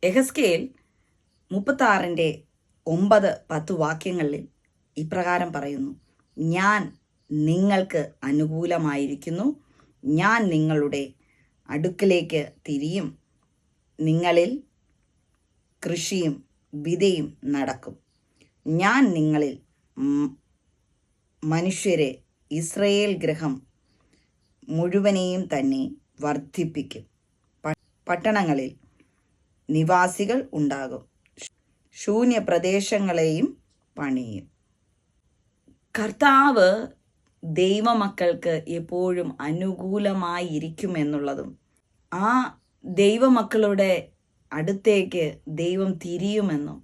യെഹെസ്കേൽ 36:9-10 വാക്യങ്ങളിൽ ഇപ്രകാരം പറയുന്നു: ഞാൻ നിങ്ങൾക്ക് അനുകൂലമായിരിക്കുന്നു, ഞാൻ നിങ്ങളുടെ അടുക്കലേക്ക് തിരിയും, നിങ്ങളിൽ കൃഷിയും വിതയും നടക്കും, ഞാൻ നിങ്ങളിൽ മനുഷ്യരെ ഇസ്രയേൽ ഗൃഹം മുഴുവനെയും തന്നെ വർദ്ധിപ്പിക്കും, പട്ടണങ്ങളിൽ നിവാസികൾ ഉണ്ടാകും, ശൂന്യ പ്രദേശങ്ങളെയും പണിയും. കർത്താവ് ദൈവമക്കൾക്ക് എപ്പോഴും അനുകൂലമായിരിക്കുമെന്നുള്ളതും ആ ദൈവമക്കളുടെ അടുത്തേക്ക് ദൈവം തിരിയുമെന്നും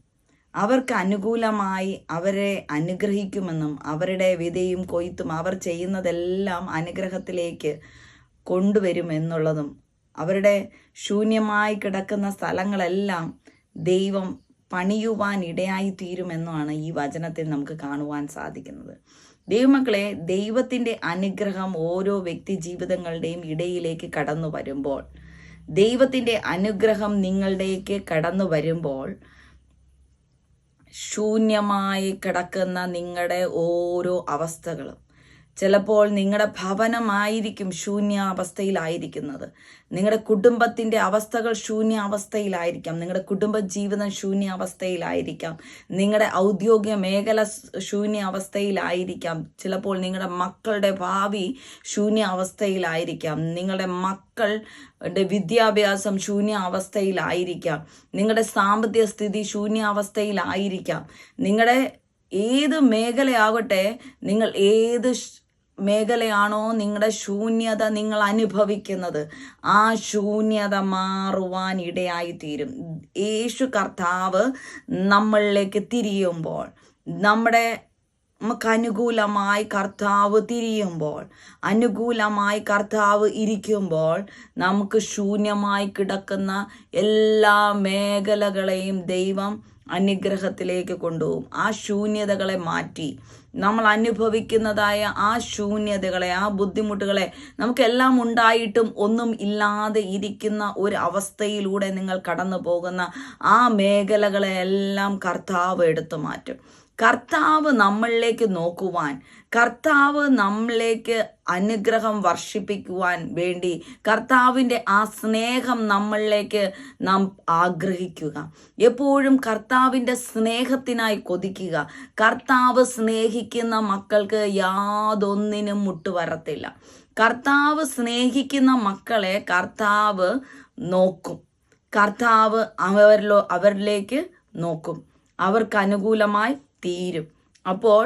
അവർക്ക് അനുകൂലമായി അവരെ അനുഗ്രഹിക്കുമെന്നും അവരുടെ വിതയും കൊയ്ത്തും അവർ ചെയ്യുന്നതെല്ലാം അനുഗ്രഹത്തിലേക്ക് കൊണ്ടുവരുമെന്നുള്ളതും അവരുടെ ശൂന്യമായി കിടക്കുന്ന സ്ഥലങ്ങളെല്ലാം ദൈവം പണിയുവാൻ ഇടയായി തീരുമെന്നുമാണ് ഈ വചനത്തിൽ നമുക്ക് കാണുവാൻ സാധിക്കുന്നത്. ദൈവമക്കളെ, ദൈവത്തിൻ്റെ അനുഗ്രഹം ഓരോ വ്യക്തി ജീവിതങ്ങളുടെയും ഇടയിലേക്ക് കടന്നു വരുമ്പോൾ, ദൈവത്തിൻ്റെ അനുഗ്രഹം നിങ്ങളുടേക്ക് കടന്നു വരുമ്പോൾ, ശൂന്യമായി കിടക്കുന്ന നിങ്ങളുടെ ഓരോ അവസ്ഥകളും, ചിലപ്പോൾ നിങ്ങളുടെ ഭവനമായിരിക്കും ശൂന്യാവസ്ഥയിലായിരിക്കുന്നത്, നിങ്ങളുടെ കുടുംബത്തിൻ്റെ അവസ്ഥകൾ ശൂന്യാവസ്ഥയിലായിരിക്കാം, നിങ്ങളുടെ കുടുംബജീവിതം ശൂന്യാവസ്ഥയിലായിരിക്കാം, നിങ്ങളുടെ ഔദ്യോഗിക മേഖല ശൂന്യാവസ്ഥയിലായിരിക്കാം, ചിലപ്പോൾ നിങ്ങളുടെ മക്കളുടെ ഭാവി ശൂന്യാവസ്ഥയിലായിരിക്കാം, നിങ്ങളുടെ മക്കളുടെ വിദ്യാഭ്യാസം ശൂന്യാവസ്ഥയിലായിരിക്കാം, നിങ്ങളുടെ സാമ്പത്തിക സ്ഥിതി ശൂന്യാവസ്ഥയിലായിരിക്കാം. നിങ്ങളുടെ ഏത് മേഖലയാകട്ടെ, നിങ്ങൾ ഏത് മേഖലയാണോ നിങ്ങളുടെ ശൂന്യത നിങ്ങൾ അനുഭവിക്കുന്നത്, ആ ശൂന്യത മാറുവാൻ ഇടയായിത്തീരും. യേശു കർത്താവ് നമ്മളിലേക്ക് തിരിയുമ്പോൾ, നമുക്ക് അനുകൂലമായി കർത്താവ് തിരിയുമ്പോൾ, അനുകൂലമായി കർത്താവ് ഇരിക്കുമ്പോൾ, നമുക്ക് ശൂന്യമായി കിടക്കുന്ന എല്ലാ മേഖലകളെയും ദൈവം അനുഗ്രഹത്തിലേക്ക് കൊണ്ടുപോകും. ആ ശൂന്യതകളെ മാറ്റി നമ്മൾ അനുഭവിക്കുന്നതായ ആ ശൂന്യതകളെ, ആ ബുദ്ധിമുട്ടുകളെ, നമുക്കെല്ലാം ഉണ്ടായിട്ടും ഒന്നും ഇല്ലാതെ ഇരിക്കുന്ന ഒരു അവസ്ഥയിലൂടെ നിങ്ങൾ കടന്നു പോകുന്ന ആ മേഖലകളെല്ലാം കർത്താവ് എടുത്തു മാറ്റും. കർത്താവ് നമ്മളിലേക്ക് നോക്കുവാൻ, കർത്താവ് നമ്മളിലേക്ക് അനുഗ്രഹം വർഷിപ്പിക്കുവാൻ വേണ്ടി കർത്താവിൻ്റെ ആ സ്നേഹം നമ്മളിലേക്ക് നാം ആഗ്രഹിക്കുക. എപ്പോഴും കർത്താവിൻ്റെ സ്നേഹത്തിനായി കൊതിക്കുക. കർത്താവ് സ്നേഹിക്കുന്ന മക്കൾക്ക് യാതൊന്നിനും മുട്ടുവരത്തില്ല. കർത്താവ് സ്നേഹിക്കുന്ന മക്കളെ കർത്താവ് നോക്കും. കർത്താവ് അവരിലേക്ക് നോക്കും, അവർക്ക് അനുകൂലമായി തീരും. അപ്പോൾ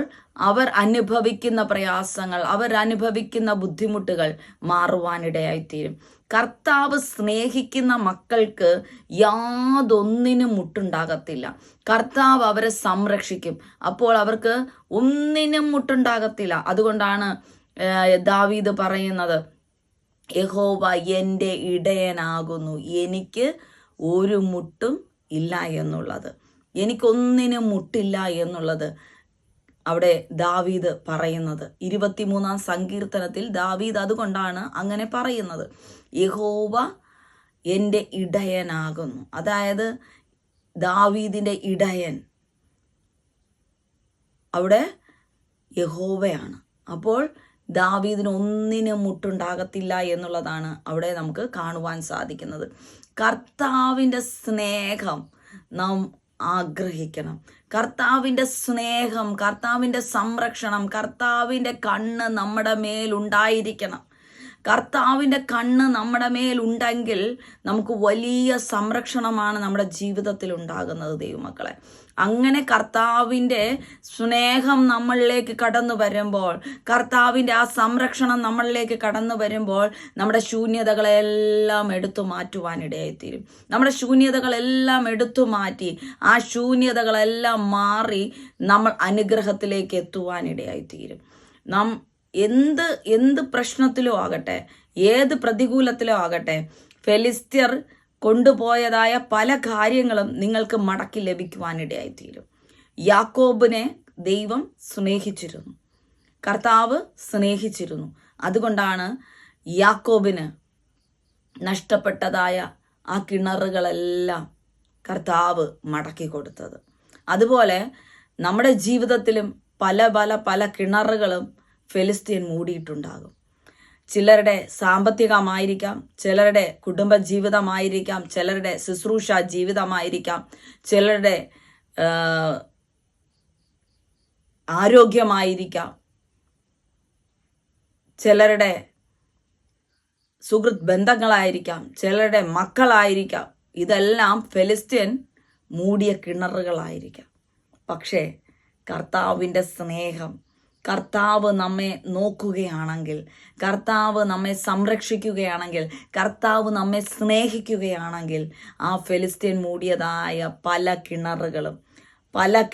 അവർ അനുഭവിക്കുന്ന പ്രയാസങ്ങൾ, അവർ അനുഭവിക്കുന്ന ബുദ്ധിമുട്ടുകൾ മാറുവാനിടയായിത്തീരും. കർത്താവ് സ്നേഹിക്കുന്ന മക്കൾക്ക് യാതൊന്നിനും മുട്ടുണ്ടാകത്തില്ല. കർത്താവ് അവരെ സംരക്ഷിക്കും. അപ്പോൾ അവർക്ക് ഒന്നിനും മുട്ടുണ്ടാകത്തില്ല. അതുകൊണ്ടാണ് ദാവീദ് പറയുന്നത്, യഹോവ എൻ്റെ ഇടയനാകുന്നു, എനിക്ക് ഒരു മുട്ടും ഇല്ല എന്നുള്ളത്, എനിക്കൊന്നിനും മുട്ടില്ല എന്നുള്ളത് അവിടെ ദാവീദ് പറയുന്നത്. 23-ാം സങ്കീർത്തനത്തിൽ ദാവീദ് അതുകൊണ്ടാണ് അങ്ങനെ പറയുന്നത്, യഹോവ എൻ്റെ ഇടയനാകുന്നു. അതായത് ദാവീദിൻ്റെ ഇടയൻ അവിടെ യഹോവയാണ്. അപ്പോൾ ദാവീദിന് ഒന്നിനും മുട്ടുണ്ടാകത്തില്ല എന്നുള്ളതാണ് അവിടെ നമുക്ക് കാണുവാൻ സാധിക്കുന്നത്. കർത്താവിൻ്റെ സ്നേഹം നാം ആഗ്രഹിക്കണം. കർത്താവിൻ്റെ സ്നേഹം, കർത്താവിൻ്റെ സംരക്ഷണം, കർത്താവിൻ്റെ കണ്ണ് നമ്മുടെ മേലുണ്ടായിരിക്കണം. കർത്താവിൻ്റെ കണ്ണ് നമ്മുടെ മേലുണ്ടെങ്കിൽ നമുക്ക് വലിയ സംരക്ഷണമാണ് നമ്മുടെ ജീവിതത്തിൽ ഉണ്ടാകുന്നത് ദൈവമക്കളെ. അങ്ങനെ കർത്താവിൻ്റെ സ്നേഹം നമ്മളിലേക്ക് കടന്നു വരുമ്പോൾ, കർത്താവിൻ്റെ ആ സംരക്ഷണം നമ്മളിലേക്ക് കടന്നു വരുമ്പോൾ, നമ്മുടെ ശൂന്യതകളെല്ലാം എടുത്തു മാറ്റുവാനിടയായിത്തീരും. നമ്മുടെ ശൂന്യതകളെല്ലാം എടുത്തു മാറ്റി ആ ശൂന്യതകളെല്ലാം മാറി നമ്മൾ അനുഗ്രഹത്തിലേക്ക് എത്തുവാനിടയായിത്തീരും. നാം എന്ത് പ്രശ്നത്തിലോ ആകട്ടെ, ഏത് പ്രതികൂലത്തിലോ ആകട്ടെ, ഫെലിസ്ത്യർ കൊണ്ടുപോയതായ പല കാര്യങ്ങളും നിങ്ങൾക്ക് മടക്കി ലഭിക്കുവാനിടയായിത്തീരും. യാക്കോബിനെ ദൈവം സ്നേഹിച്ചിരുന്നു, കർത്താവ് സ്നേഹിച്ചിരുന്നു. അതുകൊണ്ടാണ് യാക്കോബിന് നഷ്ടപ്പെട്ടതായ ആ കിണറുകളെല്ലാം കർത്താവ് മടക്കി കൊടുത്തത്. അതുപോലെ നമ്മുടെ ജീവിതത്തിലും പല പല പല കിണറുകളും ഫെലിസ്ത്യൻ മൂടിയിട്ടുണ്ടാകും. ചിലരുടെ സാമ്പത്തികമായിരിക്കാം, ചിലരുടെ കുടുംബ ജീവിതമായിരിക്കാം, ചിലരുടെ ശുശ്രൂഷ ജീവിതമായിരിക്കാം, ചിലരുടെ ആരോഗ്യമായിരിക്കാം, ചിലരുടെ സുഹൃത്ത് ബന്ധങ്ങളായിരിക്കാം, ചിലരുടെ മക്കളായിരിക്കാം. ഇതെല്ലാം ഫെലിസ്ത്യൻ മൂടിയ കിണറുകളായിരിക്കാം. പക്ഷേ കർത്താവിൻ്റെ സ്നേഹം, കർത്താവ് നമ്മെ നോക്കുകയാണെങ്കിൽ, കർത്താവ് നമ്മെ സംരക്ഷിക്കുകയാണെങ്കിൽ, കർത്താവ് നമ്മെ സ്നേഹിക്കുകയാണെങ്കിൽ, ആ ഫെലിസ്ത്യൻ മൂടിയതായ പല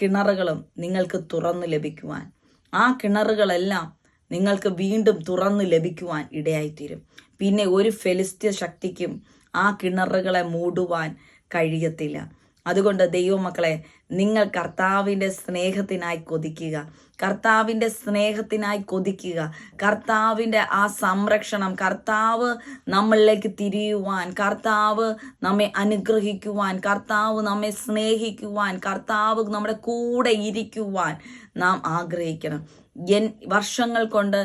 കിണറുകളും നിങ്ങൾക്ക് തുറന്നു ലഭിക്കുവാൻ, ആ കിണറുകളെല്ലാം നിങ്ങൾക്ക് വീണ്ടും തുറന്നു ലഭിക്കുവാൻ ഇടയായിത്തീരും. പിന്നെ ഒരു ഫെലിസ്ത്യ ശക്തിക്കും ആ കിണറുകളെ മൂടുവാൻ കഴിയത്തില്ല. അതുകൊണ്ട് ദൈവമക്കളെ, നിങ്ങൾ കർത്താവിൻ്റെ സ്നേഹത്തിനായി കൊതിക്കുക, കർത്താവിൻ്റെ സ്നേഹത്തിനായി കൊതിക്കുക. കർത്താവിൻ്റെ ആ സംരക്ഷണം, കർത്താവ് നമ്മളിലേക്ക് തിരിയുവാൻ, കർത്താവ് നമ്മെ അനുഗ്രഹിക്കുവാൻ, കർത്താവ് നമ്മെ സ്നേഹിക്കുവാൻ, കർത്താവ് നമ്മുടെ കൂടെ ഇരിക്കുവാൻ നാം ആഗ്രഹിക്കണം. വർഷങ്ങൾ കൊണ്ട്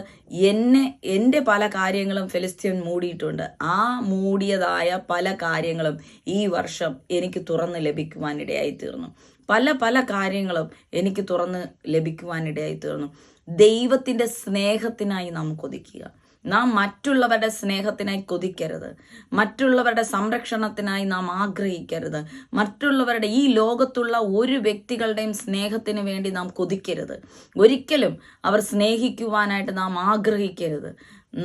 എൻ്റെ പല കാര്യങ്ങളും ഫെലിസ്ത്യൻ മൂടിയിട്ടുണ്ട്. ആ മൂടിയതായ പല കാര്യങ്ങളും ഈ വർഷം എനിക്ക് തുറന്ന് ലഭിക്കുവാനിടയായി തീർന്നു. പല കാര്യങ്ങളും എനിക്ക് തുറന്ന് ലഭിക്കുവാനിടയായി തീർന്നു. ദൈവത്തിൻ്റെ സ്നേഹത്തിനായി നാം കൊതിക്കുക. നാം മറ്റുള്ളവരുടെ സ്നേഹത്തിനായി കൊതിക്കരുത്, മറ്റുള്ളവരുടെ സംരക്ഷണത്തിനായി നാം ആഗ്രഹിക്കരുത്, മറ്റുള്ളവരുടെ ഈ ലോകത്തുള്ള ഒരു വ്യക്തികളുടെയും സ്നേഹത്തിന് വേണ്ടി നാം കൊതിക്കരുത്. ഒരിക്കലും അവർ സ്നേഹിക്കുവാനായിട്ട് നാം ആഗ്രഹിക്കരുത്.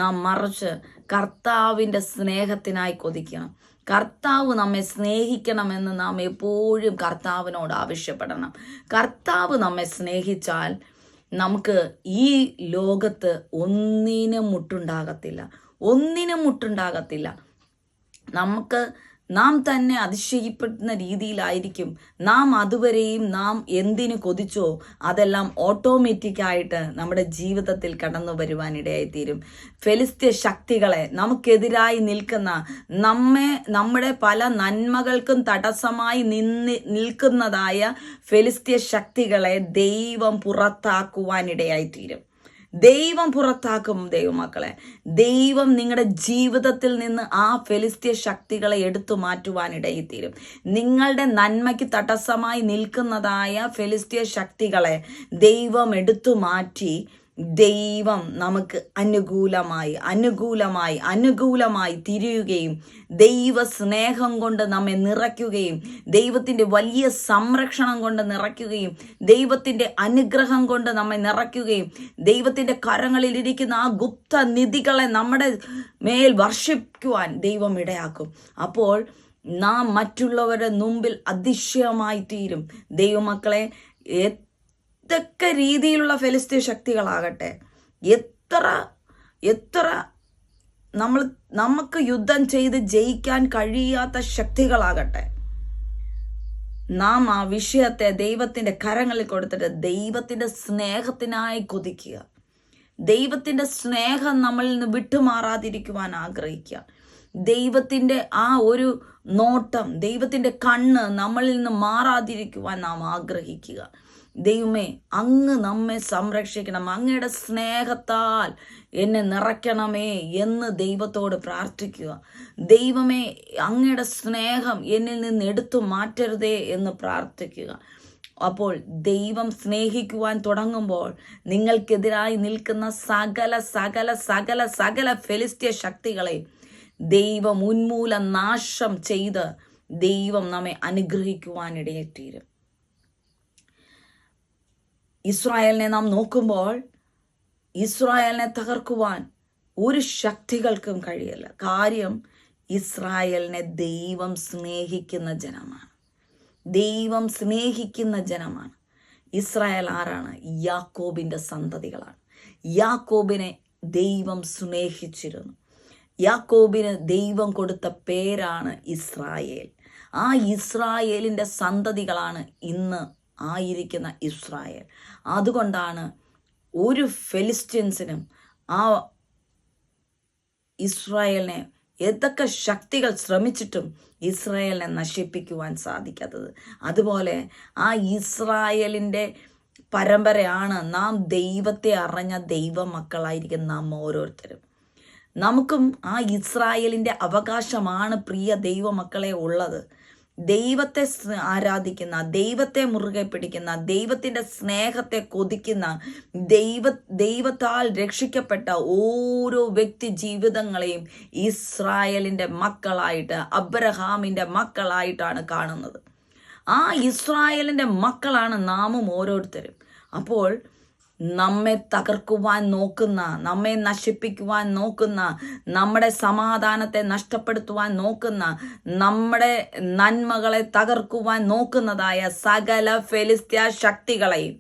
നാം മറിച്ച് കർത്താവിൻ്റെ സ്നേഹത്തിനായി കൊതിക്കണം. കർത്താവ് നമ്മെ സ്നേഹിക്കണമെന്ന് നാം എപ്പോഴും കർത്താവിനോട് ആവശ്യപ്പെടണം. കർത്താവ് നമ്മെ സ്നേഹിച്ചാൽ നമുക്ക് ഈ ലോകത്ത് ഒന്നിനും മുട്ടുണ്ടാകത്തില്ല. നാം തന്നെ അതിശയിപ്പെടുന്ന രീതിയിലായിരിക്കും നാം അതുവരെയും നാം എന്തിനു കൊതിച്ചോ അതെല്ലാം ഓട്ടോമാറ്റിക്കായിട്ട് നമ്മുടെ ജീവിതത്തിൽ കടന്നു വരുവാനിടയായിത്തീരും. ഫെലിസ്ത്യ ശക്തികളെ, നമുക്കെതിരായി നിൽക്കുന്ന നമ്മുടെ പല നന്മകൾക്കും തടസ്സമായി നിൽക്കുന്നതായ ഫെലിസ്ത്യ ശക്തികളെ ദൈവം പുറത്താക്കുവാനിടയായിത്തീരും. ദൈവം പുറത്താക്കും. ദൈവമക്കളെ, ദൈവം നിങ്ങളുടെ ജീവിതത്തിൽ നിന്ന് ആ ഫെലിസ്ത്യ ശക്തികളെ എടുത്തു മാറ്റുവാനിടയിത്തീരും. നിങ്ങളുടെ നന്മയ്ക്ക് തടസ്സമായി നിൽക്കുന്നതായ ഫെലിസ്ത്യ ശക്തികളെ ദൈവം എടുത്തു മാറ്റി ദൈവം നമുക്ക് അനുകൂലമായി തിരിയുകയും ദൈവ സ്നേഹം കൊണ്ട് നമ്മെ നിറയ്ക്കുകയും ദൈവത്തിൻ്റെ വലിയ സംരക്ഷണം കൊണ്ട് നിറയ്ക്കുകയും ദൈവത്തിൻ്റെ അനുഗ്രഹം കൊണ്ട് നമ്മെ നിറയ്ക്കുകയും ദൈവത്തിൻ്റെ കരങ്ങളിലിരിക്കുന്ന ആ ഗുപ്ത നിധികളെ നമ്മുടെ മേൽ വർഷിക്കുവാൻ ദൈവം ഇടയാക്കും. അപ്പോൾ നാം മറ്റുള്ളവരുടെ മുമ്പിൽ അതിശയമായി തീരും. ദൈവമക്കളെ, ഏതൊക്കെ രീതിയിലുള്ള ഫെലിസ്ത്യ ശക്തികളാകട്ടെ, എത്ര നമുക്ക് യുദ്ധം ചെയ്ത് ജയിക്കാൻ കഴിയാത്ത ശക്തികളാകട്ടെ, നാം ആ വിഷയത്തെ ദൈവത്തിൻ്റെ കരങ്ങളിൽ കൊടുത്തിട്ട് ദൈവത്തിൻ്റെ സ്നേഹത്തിനായി കൊതിക്കുക. ദൈവത്തിൻ്റെ സ്നേഹം നമ്മളിൽ നിന്ന് വിട്ടുമാറാതിരിക്കുവാൻ ആഗ്രഹിക്കുക. ദൈവത്തിൻ്റെ ആ ഒരു നോട്ടം, ദൈവത്തിൻ്റെ കണ്ണ് നമ്മളിൽ നിന്ന് മാറാതിരിക്കുവാൻ നാം ആഗ്രഹിക്കുക. ദൈവമേ, അങ്ങ് നമ്മെ സംരക്ഷിക്കണം, അങ്ങയുടെ സ്നേഹത്താൽ എന്നെ നിറയ്ക്കണമേ എന്ന് ദൈവത്തോട് പ്രാർത്ഥിക്കുക. ദൈവമേ, അങ്ങയുടെ സ്നേഹം എന്നിൽ നിന്ന് എടുത്തു മാറ്റരുതേ എന്ന് പ്രാർത്ഥിക്കുക. അപ്പോൾ ദൈവം സ്നേഹിക്കുവാൻ തുടങ്ങുമ്പോൾ നിങ്ങൾക്കെതിരായി നിൽക്കുന്ന സകല ഫെലിസ്ത്യ ശക്തികളെ ദൈവം ഉന്മൂലം നാശം ചെയ്ത് ദൈവം നമ്മെ അനുഗ്രഹിക്കുവാനിടയെത്തീരും. ഇസ്രായേലിനെ നാം നോക്കുമ്പോൾ ഇസ്രായേലിനെ തകർക്കുവാൻ ഒരു ശക്തികൾക്കും കഴിയില്ല. കാര്യം, ഇസ്രായേലിനെ ദൈവം സ്നേഹിക്കുന്ന ജനമാണ്. ഇസ്രായേൽ ആരാണ്? യാക്കോബിൻ്റെ സന്തതികളാണ്. യാക്കോബിനെ ദൈവം സ്നേഹിച്ചിരുന്നു. യാക്കോബിന് ദൈവം കൊടുത്ത പേരാണ് ഇസ്രായേൽ. ആ ഇസ്രായേലിൻ്റെ സന്തതികളാണ് ഇന്ന് ആയിരിക്കുന്ന ഇസ്രായേൽ. അതുകൊണ്ടാണ് ഒരു ഫെലിസ്ത്യൻസിനും ആ ഇസ്രായേലിനെ ഏതൊക്കെ ശക്തികൾ ശ്രമിച്ചിട്ടും ഇസ്രായേലിനെ നശിപ്പിക്കുവാൻ സാധിക്കാത്തത്. അതുപോലെ ആ ഇസ്രായേലിൻ്റെ പരമ്പരയാണ് നാം ദൈവത്തെ അറിഞ്ഞ ദൈവ മക്കളായിരിക്കും നാം ഓരോരുത്തരും. നമുക്കും ആ ഇസ്രായേലിൻ്റെ അവകാശമാണ് പ്രിയ ദൈവമക്കളെ ഉള്ളത്. ദൈവത്തെ ആരാധിക്കുന്ന, ദൈവത്തെ മുറുകെ പിടിക്കുന്ന, ദൈവത്തിൻ്റെ സ്നേഹത്തെ കൊതിക്കുന്ന, ദൈവത്താൽ രക്ഷിക്കപ്പെട്ട ഓരോ വ്യക്തി ജീവിതങ്ങളെയും ഇസ്രായേലിൻ്റെ മക്കളായിട്ട്, അബ്രഹാമിൻ്റെ മക്കളായിട്ടാണ് കാണുന്നത്. ആ ഇസ്രായേലിൻ്റെ മക്കളാണ് നാമും ഓരോരുത്തരും. അപ്പോൾ നമ്മെ തകർക്കുവാൻ നോക്കുന്ന, നമ്മെ നശിപ്പിക്കുവാൻ നോക്കുന്ന, നമ്മുടെ സമാധാനത്തെ നഷ്ടപ്പെടുത്തുവാൻ നോക്കുന്ന, നമ്മുടെ നന്മകളെ തകർക്കുവാൻ നോക്കുന്നതായ സകല ഫെലിസ്ത്യ ശക്തികളെയും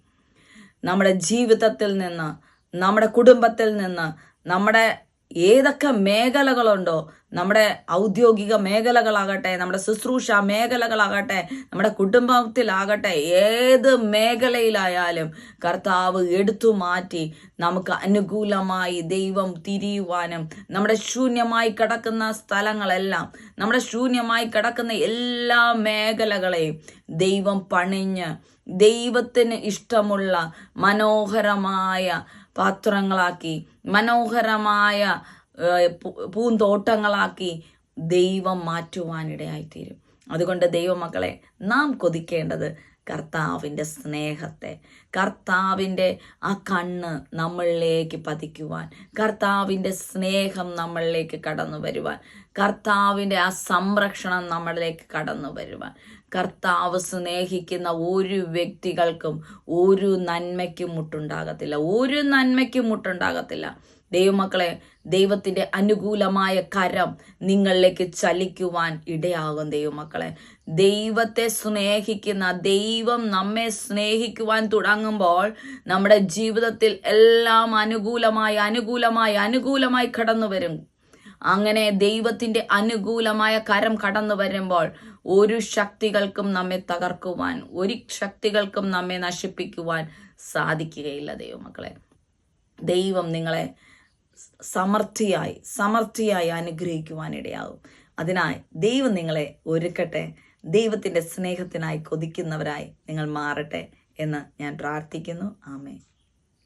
നമ്മുടെ ജീവിതത്തിൽ നിന്ന്, നമ്മുടെ കുടുംബത്തിൽ നിന്ന്, നമ്മുടെ ഏതൊക്കെ മേഖലകളുണ്ടോ, നമ്മുടെ ഔദ്യോഗിക മേഖലകളാകട്ടെ, നമ്മുടെ ശുശ്രൂഷ മേഖലകളാകട്ടെ, നമ്മുടെ കുടുംബത്തിലാകട്ടെ, ഏത് മേഖലയിലായാലും കർത്താവ് എടുത്തു മാറ്റി നമുക്ക് അനുകൂലമായി ദൈവം തിരിയുവാനും, നമ്മുടെ ശൂന്യമായി കിടക്കുന്ന സ്ഥലങ്ങളെല്ലാം, നമ്മുടെ ശൂന്യമായി കിടക്കുന്ന എല്ലാ മേഖലകളെയും ദൈവം പണിഞ്ഞ് ദൈവത്തിന് ഇഷ്ടമുള്ള മനോഹരമായ പാത്രങ്ങളാക്കി, മനോഹരമായ പൂന്തോട്ടങ്ങളാക്കി ദൈവം മാറ്റുവാനിടയായിത്തീരും. അതുകൊണ്ട് ദൈവമക്കളെ, നാം കൊതിക്കേണ്ടത് കർത്താവിൻ്റെ സ്നേഹത്തെ, കർത്താവിൻ്റെ ആ കണ്ണ് നമ്മളിലേക്ക് പതിക്കുവാൻ, കർത്താവിൻ്റെ സ്നേഹം നമ്മളിലേക്ക് കടന്നു വരുവാൻ, കർത്താവിൻ്റെ ആ സംരക്ഷണം നമ്മളിലേക്ക് കടന്നു വരുവാൻ. കർത്താവ് സ്നേഹിക്കുന്ന ഒരു വ്യക്തികൾക്കും ഒരു നന്മയ്ക്കും മുട്ടുണ്ടാകത്തില്ല, ഒരു നന്മയ്ക്കും മുട്ടുണ്ടാകത്തില്ല. ദൈവമക്കളെ, ദൈവത്തിൻ്റെ അനുകൂലമായ കരം നിങ്ങളിലേക്ക് ചലിക്കുവാൻ ഇടയാകും. ദൈവമക്കളെ, ദൈവത്തെ സ്നേഹിക്കുന്ന, ദൈവം നമ്മെ സ്നേഹിക്കുവാൻ തുടങ്ങുമ്പോൾ നമ്മുടെ ജീവിതത്തിൽ എല്ലാം അനുകൂലമായി കടന്നു വരും. അങ്ങനെ ദൈവത്തിൻ്റെ അനുകൂലമായ കരം കടന്നു വരുമ്പോൾ ഒരു ശക്തികൾക്കും നമ്മെ തകർക്കുവാൻ, ഒരു ശക്തികൾക്കും നമ്മെ നശിപ്പിക്കുവാൻ സാധിക്കുകയില്ല. ദൈവമക്കളെ, ദൈവം നിങ്ങളെ സമൃദ്ധിയായി അനുഗ്രഹിക്കുവാനിടയാകും. അതിനായി ദൈവം നിങ്ങളെ ഒരുക്കട്ടെ. ദൈവത്തിൻ്റെ സ്നേഹത്തിനായി കൊതിക്കുന്നവരായി നിങ്ങൾ മാറട്ടെ എന്ന് ഞാൻ പ്രാർത്ഥിക്കുന്നു. ആമേൻ.